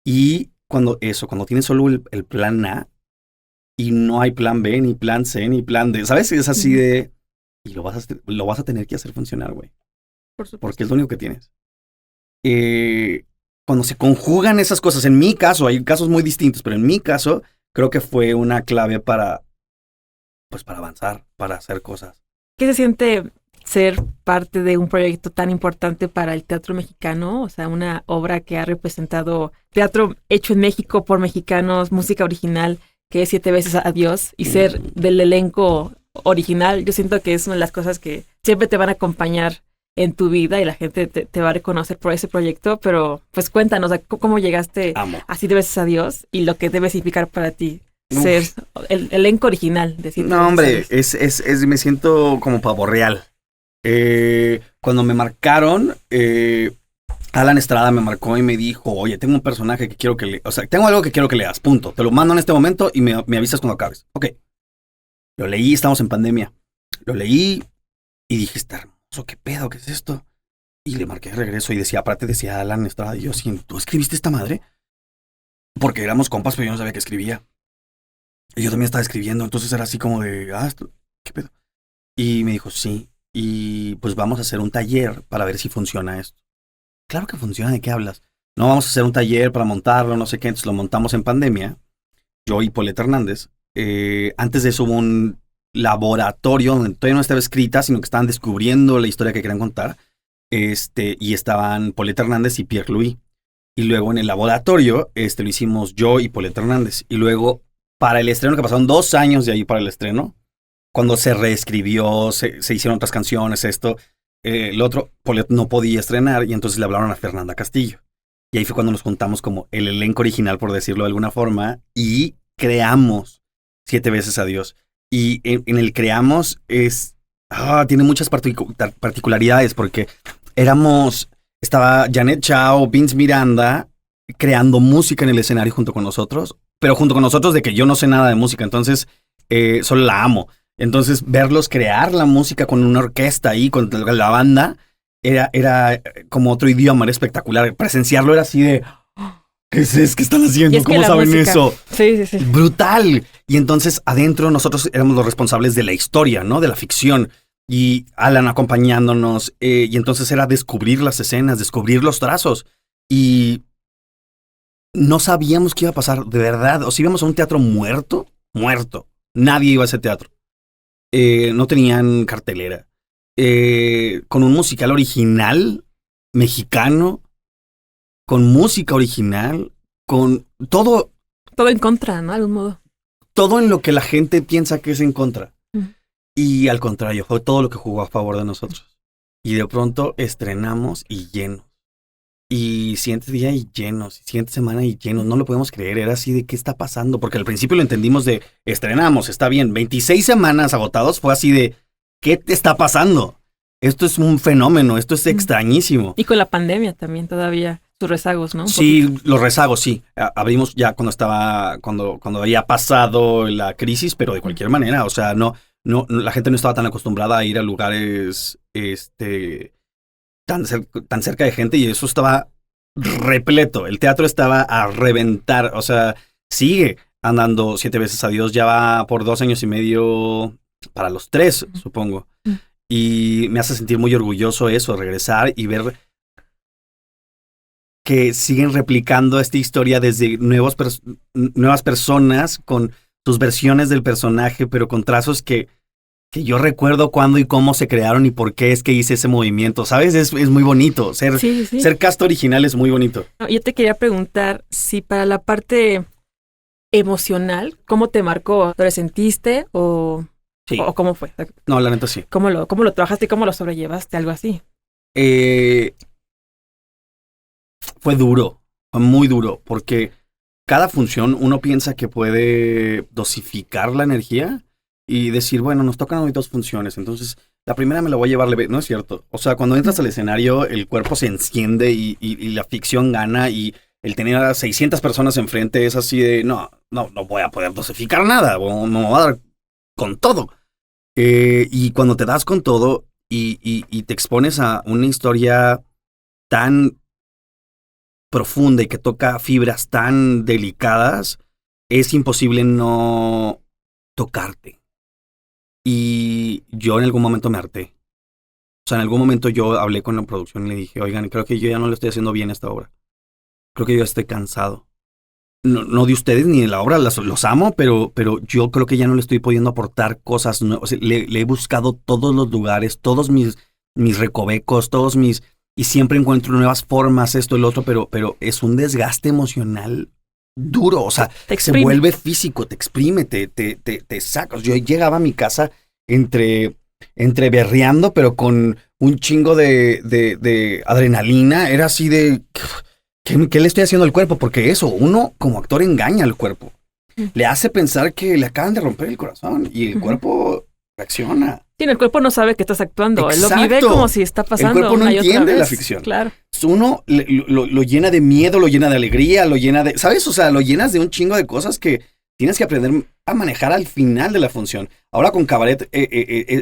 Y cuando tienes solo el plan A y no hay plan B, ni plan C, ni plan D, ¿sabes? Es así de... Y lo vas a tener que hacer funcionar, güey. Por supuesto. Porque es lo único que tienes. Cuando se conjugan esas cosas, en mi caso, hay casos muy distintos, pero en mi caso, creo que fue una clave para avanzar, para hacer cosas. ¿Qué se siente ser parte de un proyecto tan importante para el teatro mexicano? O sea, una obra que ha representado teatro hecho en México por mexicanos, música original, que es 7 veces a Dios, y ser del elenco original. Yo siento que es una de las cosas que siempre te van a acompañar en tu vida y la gente te va a reconocer por ese proyecto, pero pues cuéntanos, ¿cómo llegaste a 7 veces a Dios y lo que debe significar para ti ser el elenco original de 7 No, hombre, veces me siento como pavo real. Cuando me marcaron, Alan Estrada me marcó y me dijo, oye, tengo un personaje que quiero que leas, o sea, tengo algo que quiero que leas, punto. Te lo mando en este momento y me avisas cuando acabes. Ok. Lo leí, estamos en pandemia. Lo leí y dije, está hermoso, ¿qué pedo? ¿Qué es esto? Y le marqué de regreso y decía, aparte decía Alan Estrada, y yo, sí, ¿tú escribiste esta madre? Porque éramos compas, pero yo no sabía que escribía. Y yo también estaba escribiendo, entonces era así como de, ¿qué pedo? Y me dijo, sí, y pues vamos a hacer un taller para ver si funciona esto. Claro que funciona, ¿de qué hablas? No, vamos a hacer un taller para montarlo, no sé qué, entonces lo montamos en pandemia, yo y Paulette Hernández. Antes de eso hubo un laboratorio donde todavía no estaba escrita, sino que estaban descubriendo la historia que querían contar, y estaban Paulette Hernández y Pierre Louis. Y luego en el laboratorio, lo hicimos yo y Paulette Hernández. Y luego, para el estreno, que pasaron 2 años de ahí para el estreno, cuando se reescribió, se hicieron otras canciones, el otro, Paulette no podía estrenar y entonces le hablaron a Fernanda Castillo. Y ahí fue cuando nos juntamos como el elenco original, por decirlo de alguna forma, y creamos 7 veces a Dios. Y en el creamos tiene muchas particularidades porque estaba Janet Chao, Vince Miranda, creando música en el escenario junto con nosotros, pero junto con nosotros de que yo no sé nada de música, entonces solo la amo. Entonces verlos crear la música con una orquesta ahí, con la banda, era como otro idioma, era espectacular. Presenciarlo era así de, ¿qué es? ¿Qué están haciendo? ¿Cómo saben música, eso? Sí. Brutal. Y entonces adentro nosotros éramos los responsables de la historia, ¿no? De la ficción. Y Alan acompañándonos. Y entonces era descubrir las escenas, descubrir los trazos. Y no sabíamos qué iba a pasar, de verdad. O sea, íbamos a un teatro muerto. Nadie iba a ese teatro. No tenían cartelera. Con un musical original, mexicano, con música original, con todo. Todo en contra, ¿no? De algún modo. Todo en lo que la gente piensa que es en contra. Y al contrario, fue todo lo que jugó a favor de nosotros. Y de pronto estrenamos y llenos. Y siguiente día y llenos. Y siguiente semana y llenos. No lo podemos creer. Era así de qué está pasando. Porque al principio lo entendimos de estrenamos, está bien. 26 semanas agotados fue así de ¿qué te está pasando? Esto es un fenómeno. Esto es extrañísimo. Y con la pandemia también todavía. Sus rezagos, ¿no? Sí, los rezagos, sí. Abrimos ya cuando había pasado la crisis, pero de cualquier manera, o sea, no, la gente no estaba tan acostumbrada a ir a lugares, tan cerca de gente y eso estaba repleto. El teatro estaba a reventar, o sea, sigue andando 7 veces a Dios, ya va por 2 años y medio, para los 3, supongo. Y me hace sentir muy orgulloso eso, regresar y ver que siguen replicando esta historia desde nuevas personas con sus versiones del personaje, pero con trazos que yo recuerdo cuándo y cómo se crearon y por qué es que hice ese movimiento, ¿sabes? Es muy bonito, ser cast original es muy bonito. Yo te quería preguntar si para la parte emocional, ¿cómo te marcó? ¿Lo resentiste o cómo fue? No, la neta sí. ¿Cómo lo trabajaste y cómo lo sobrellevaste? Algo así. Fue duro, fue muy duro, porque cada función uno piensa que puede dosificar la energía y decir, bueno, nos tocan hoy 2 funciones, entonces la primera me la voy a llevar leve. No es cierto. O sea, cuando entras al escenario, el cuerpo se enciende y la ficción gana y el tener a 600 personas enfrente es así de, no voy a poder dosificar nada, me voy a dar con todo. Y cuando te das con todo y te expones a una historia tan profunda y que toca fibras tan delicadas, es imposible no tocarte. Y yo en algún momento me harté. O sea, en algún momento yo hablé con la producción y le dije, oigan, creo que yo ya no le estoy haciendo bien a esta obra. Creo que yo estoy cansado. no de ustedes ni de la obra, los amo, pero yo creo que ya no le estoy pudiendo aportar cosas nuevas. O sea, le he buscado todos los lugares, todos mis recovecos, y siempre encuentro nuevas formas, esto y lo otro, pero es un desgaste emocional duro. O sea, se vuelve físico, te exprime, te saca. Yo llegaba a mi casa entre berreando, pero con un chingo de adrenalina. Era así de... ¿Qué le estoy haciendo al cuerpo? Porque eso, uno como actor engaña al cuerpo. Le hace pensar que le acaban de romper el corazón y el cuerpo reacciona. Sí, el cuerpo no sabe que estás actuando. Exacto. Él lo vive como si está pasando. El cuerpo no entiende la ficción. Claro. Uno lo llena de miedo, lo llena de alegría, lo llena de... ¿Sabes? O sea, lo llenas de un chingo de cosas que tienes que aprender a manejar al final de la función. Ahora con Cabaret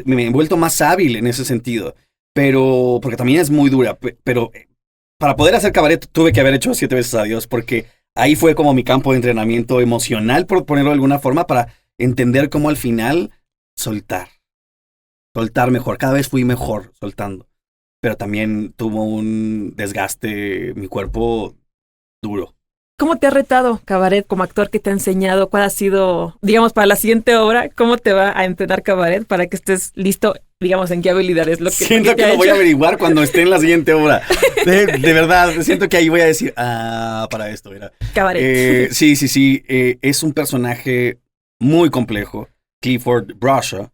me he vuelto más hábil en ese sentido. Pero... Porque también es muy dura. Pero para poder hacer Cabaret tuve que haber hecho 7 veces Adiós. Porque ahí fue como mi campo de entrenamiento emocional, por ponerlo de alguna forma, para entender cómo al final soltar mejor. Cada vez fui mejor soltando. Pero también tuvo un desgaste mi cuerpo duro. ¿Cómo te ha retado Cabaret como actor? ¿Qué te ha enseñado? ¿Cuál ha sido, digamos, para la siguiente obra? ¿Cómo te va a entrenar Cabaret para que estés listo, digamos, en qué habilidades? Siento que lo voy a averiguar cuando esté en la siguiente obra. De verdad, siento que ahí voy a decir, para esto, mira. Cabaret. Sí. Es un personaje muy complejo. Clifford Bradshaw.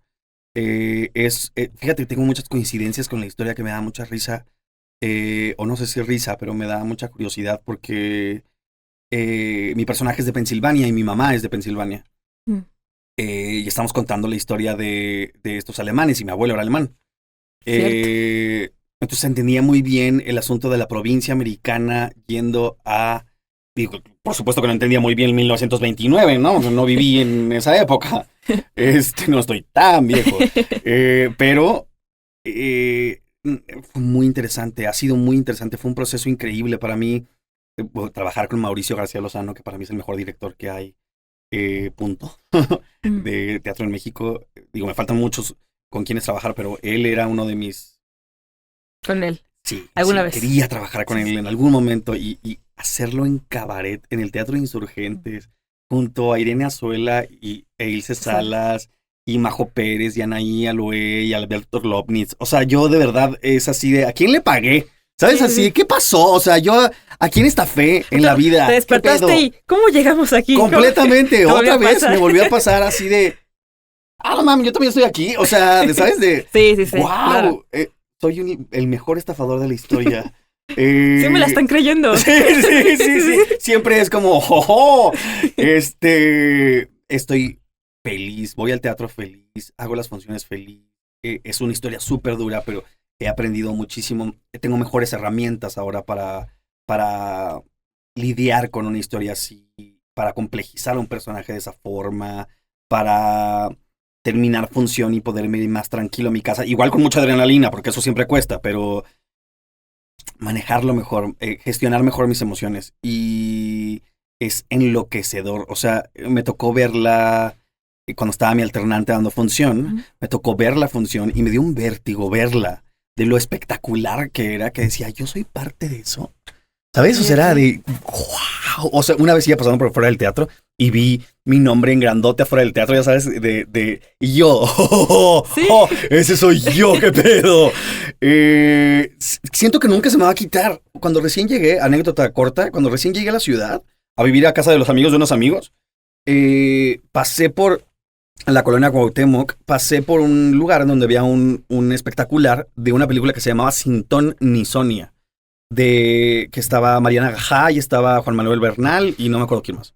Fíjate, tengo muchas coincidencias con la historia que me da mucha risa, o no sé si risa, pero me da mucha curiosidad porque mi personaje es de Pensilvania y mi mamá es de Pensilvania. Y estamos contando la historia de estos alemanes y mi abuelo era alemán. Entonces entendía muy bien el asunto de la provincia americana yendo a... Digo, por supuesto que no entendía muy bien 1929, ¿no? No viví en esa época. No estoy tan viejo. Pero fue muy interesante, ha sido muy interesante. Fue un proceso increíble para mí trabajar con Mauricio García Lozano, que para mí es el mejor director que hay, punto, de teatro en México. Digo, me faltan muchos con quienes trabajar, pero él era uno de mis... Con él. Sí, ¿Alguna vez? Quería trabajar con él en algún momento y hacerlo en Cabaret, en el Teatro de Insurgentes, junto a Irene Azuela e Ilse Salas, y Majo Pérez, y Anaí Aloé, y Alberto Lobnitz. O sea, yo de verdad es así de, ¿a quién le pagué? ¿Sabes? Sí, así, ¿qué pasó? O sea, yo, ¿a quién estafé en la vida? Te despertaste y, ¿cómo llegamos aquí? Completamente, otra vez me volvió a pasar así de, no mames, yo también estoy aquí. O sea, ¿sabes? Sí. ¡Wow! Claro. Soy el mejor estafador de la historia. Sí me la están creyendo. Sí. Siempre es como, estoy feliz, voy al teatro feliz, hago las funciones feliz. Es una historia súper dura, pero he aprendido muchísimo. Tengo mejores herramientas ahora para lidiar con una historia así, para complejizar a un personaje de esa forma, para terminar función y poderme ir más tranquilo a mi casa. Igual con mucha adrenalina, porque eso siempre cuesta, pero manejarlo mejor, gestionar mejor mis emociones. Y es enloquecedor. O sea, me tocó verla cuando estaba mi alternante dando función. Me tocó ver la función y me dio un vértigo verla, de lo espectacular que era, que decía, yo soy parte de eso. ¿Sabes? O sea, era de wow. O sea, una vez iba pasando por fuera del teatro y vi mi nombre en grandote afuera del teatro, ya sabes, y yo, ¿Sí? Ese soy yo, qué pedo. Siento que nunca se me va a quitar. Cuando recién llegué, anécdota corta, cuando recién llegué a la ciudad, a vivir a casa de los amigos de unos amigos, pasé por la colonia Cuauhtémoc, pasé por un lugar en donde había un espectacular de una película que se llamaba Sin Ton ni Sonia, que estaba Mariana Gajá y estaba Juan Manuel Bernal y no me acuerdo quién más.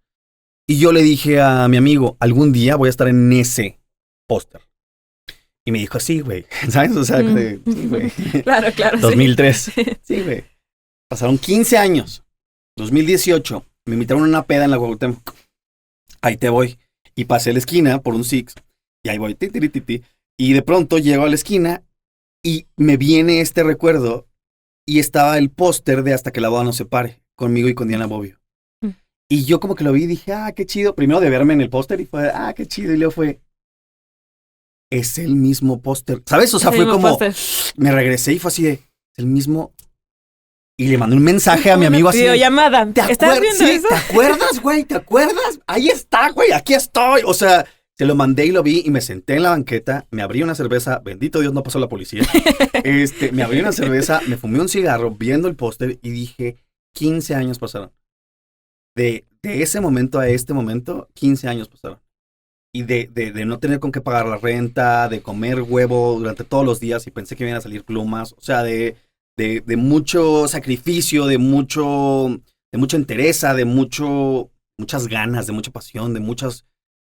Y yo le dije a mi amigo, algún día voy a estar en ese póster. Y me dijo, sí, güey. ¿Sabes? O sea, sí, güey. Claro. 2003. Sí, güey. Pasaron 15 años. 2018. Me invitaron a una peda en la Cuauhtémoc. Ahí te voy. Y pasé a la esquina por un Six. Y ahí voy. Y de pronto llego a la esquina y me viene este recuerdo. Y estaba el póster de Hasta que la boda nos separe, conmigo y con Diana Bobbio. Y yo como que lo vi y dije, qué chido. Primero de verme en el póster y fue, qué chido. Y luego fue, es el mismo póster. ¿Sabes? O sea, fue como, me regresé y fue así de, es el mismo Y le mandé un mensaje a mi amigo así. Videollamada. ¿Estás viendo eso? ¿Te acuerdas, güey? ¿Te acuerdas? Ahí está, güey, aquí estoy. O sea, se lo mandé y lo vi y me senté en la banqueta, me abrí una cerveza, bendito Dios no pasó la policía. Me abrí una cerveza, me fumé un cigarro viendo el póster y dije, 15 años pasaron. De ese momento a este momento, 15 años pasaron. Y de no tener con qué pagar la renta, de comer huevo durante todos los días y pensé que me iban a salir plumas. O sea, de mucho sacrificio, de mucha entereza, de muchas ganas, de mucha pasión, de muchas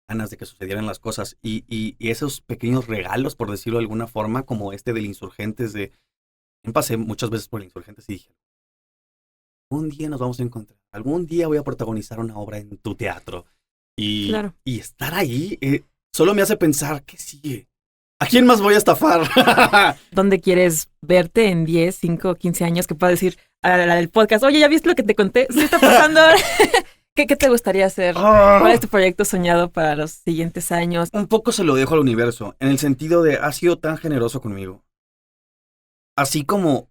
ganas de que sucedieran las cosas. Y esos pequeños regalos, por decirlo de alguna forma, como este del Insurgentes, pasé muchas veces por el Insurgentes y dije, algún día nos vamos a encontrar, algún día voy a protagonizar una obra en tu teatro. Y estar ahí solo me hace pensar, ¿qué sigue? ¿A quién más voy a estafar? ¿Dónde quieres verte en 10, 5, 15 años que puedas decir a la del podcast, oye, ¿ya viste lo que te conté? ¿Sí está pasando ahora? ¿Qué te gustaría hacer? ¿Cuál es tu proyecto soñado para los siguientes años? Un poco se lo dejo al universo, en el sentido de, ha sido tan generoso conmigo. Así como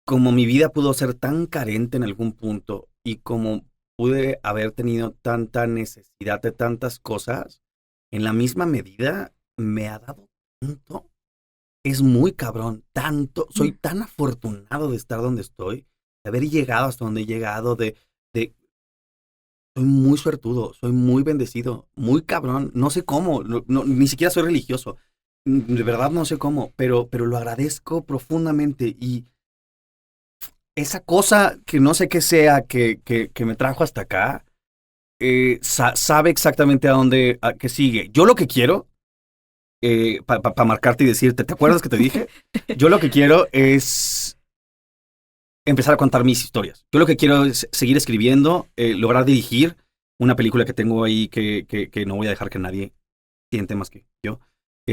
mi vida pudo ser tan carente en algún punto y como pude haber tenido tanta necesidad de tantas cosas, en la misma medida me ha dado tanto. Es muy cabrón, tanto. Soy tan afortunado de estar donde estoy, de haber llegado hasta donde he llegado, soy muy suertudo, soy muy bendecido, muy cabrón. No sé cómo, ni siquiera soy religioso. De verdad no sé cómo, pero lo agradezco profundamente y esa cosa que no sé qué sea que me trajo hasta acá, sabe exactamente a qué sigue. Yo lo que quiero, para marcarte y decirte, ¿te acuerdas que te dije? Yo lo que quiero es empezar a contar mis historias. Yo lo que quiero es seguir escribiendo, lograr dirigir una película que tengo ahí que no voy a dejar que nadie siente más que yo,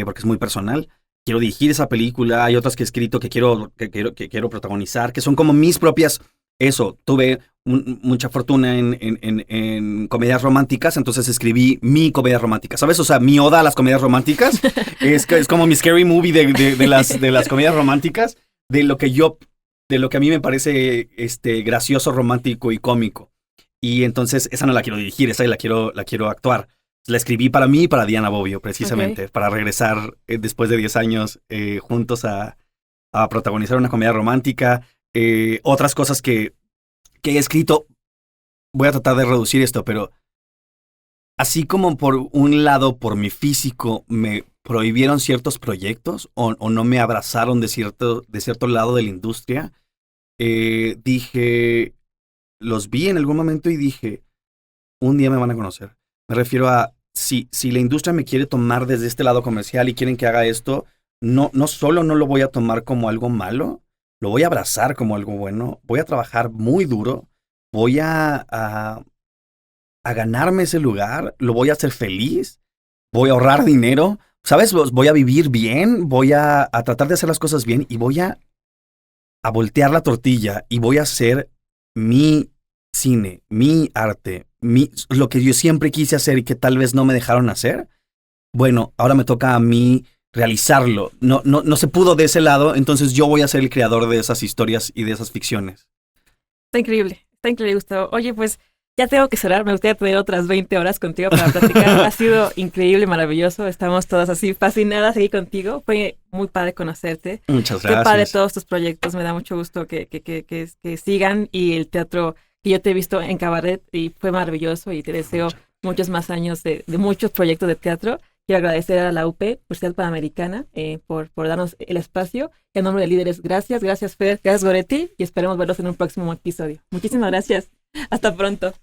porque es muy personal. Quiero dirigir esa película, hay otras que he escrito que quiero protagonizar, que son como mis propias. Eso, tuve mucha fortuna en comedias románticas, entonces escribí mi comedia romántica, ¿sabes? O sea, mi oda a las comedias románticas es como mi scary movie de las comedias románticas, de lo que a mí me parece gracioso, romántico y cómico. Y entonces esa no la quiero dirigir, esa la quiero actuar. La escribí para mí y para Diana Bobbio, precisamente, para regresar después de 10 años juntos a protagonizar una comedia romántica. Otras cosas que he escrito, voy a tratar de reducir esto, pero así como por un lado, por mi físico, me prohibieron ciertos proyectos o no me abrazaron de cierto lado de la industria, los vi en algún momento y dije, un día me van a conocer. Me refiero a, si la industria me quiere tomar desde este lado comercial y quieren que haga esto, no solo no lo voy a tomar como algo malo, lo voy a abrazar como algo bueno, voy a trabajar muy duro, voy a ganarme ese lugar, lo voy a hacer feliz, voy a ahorrar dinero, ¿sabes? Voy a vivir bien, voy a tratar de hacer las cosas bien y voy a voltear la tortilla y voy a hacer mi cine, mi arte, lo que yo siempre quise hacer y que tal vez no me dejaron hacer. Bueno, ahora me toca a mí realizarlo. No se pudo de ese lado, entonces yo voy a ser el creador de esas historias y de esas ficciones. Está increíble, Gustavo. Oye, pues ya tengo que cerrar, me gustaría tener otras 20 horas contigo para platicar. Ha sido increíble, maravilloso, estamos todas así fascinadas aquí contigo. Fue muy padre conocerte. Muchas gracias. Qué padre todos tus proyectos, me da mucho gusto que sigan, y el teatro que yo te he visto en Cabaret y fue maravilloso, y te deseo muchos más años de muchos proyectos de teatro. Quiero agradecer a la UP, Universidad Panamericana, por darnos el espacio. En nombre de Líderes, gracias Fer, gracias Goretti, y esperemos verlos en un próximo episodio. Muchísimas gracias. Hasta pronto.